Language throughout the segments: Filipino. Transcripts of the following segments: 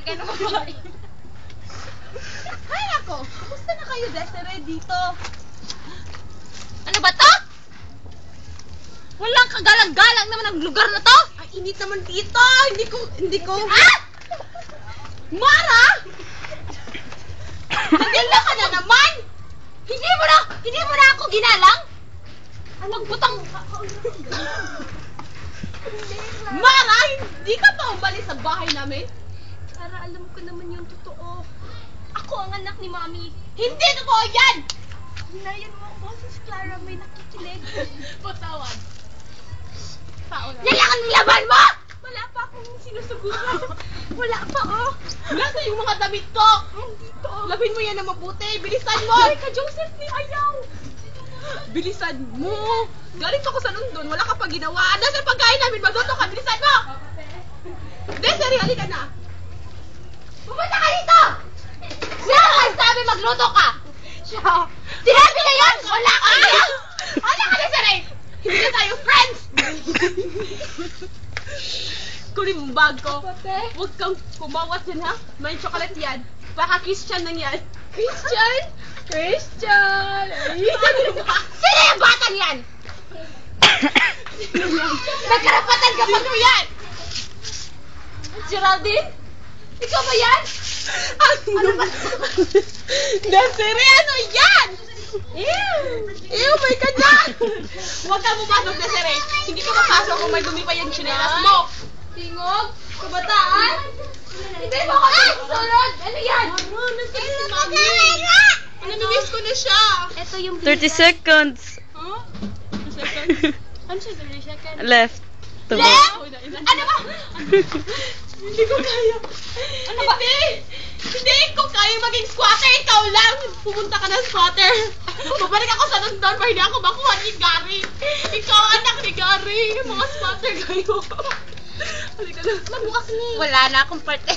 ka na babae. Hay ako! Kumusta na kayo, Desiree, dito? Ano ba to? Walang kagalang-galang naman ang lugar na to. Ang init naman dito! Hindi ko... Ah! Mara! Naganda ka na naman! Hindi mo na ako ginalang? Magbutang... Mara! Hindi ka pa umalis sa bahay namin? Para alam ko naman yung totoo. Ako ang anak ni Mami. Hindi totoo yan! Hinayan mo ang boses, Clara. May nakikinig. Patawad. Tao lang. Yan lang ang laban mo! Wala pa akong sinusuguran. Wala pa, oh. Nasa yung mga damit ko? Nandito. Labin mo yan na mabuti. Bilisan mo! Ay, ka Joseph ni Ayaw. Bilisan mo! Galing ako sa London. Wala ka pa ginawa. Nasa pagkain namin. Magluto ka. Bilisan mo! Desiree, halika na. Pumunta ka dito! Sino ang sabi magluto ka? Siya. Sinabi na yun! Wala ka na! Wala ka na, Desiree! Hindi na tayo friends! Kunin mo ang bag ko. Huwag kang kumawat yan, ha? May chocolate yan. Baka Christian lang yan. Christian? Christian! Ay, Sino yung batang yan? May karapatan ka pa yan! Geraldine? Ikaw ba yan? Ano ba? Desiree, ano yan? Ew, may kanyan! Huwag kang mapasok, Desiree. Hindi ka mapasok kung may dumi pa yung chinelas mo. Tingog, kabataan. Hindi mo ako nasusunod! Ano yan? Nagkalit si Mami. Namimiss ko na siya. Ito yung 30 seconds. Huh? Ano siya, 30 seconds? Left. To go. Ano ba? Hindi ko kaya. Ano ba? Hindi ko kaya maging squatter. Ikaw lang. Pumunta ka ng squatter. Babalik ako sa London para hindi ako makuha ni Gary. Ikaw anak ni Gary. Mga squatter kayo. Halika na. Magbukas ni. Wala na akong parte.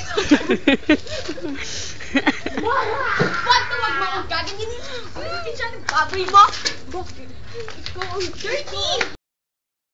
Ba't wag mga gaganyan? Hindi siya nagbaboy mo. Ikaw ang dirty.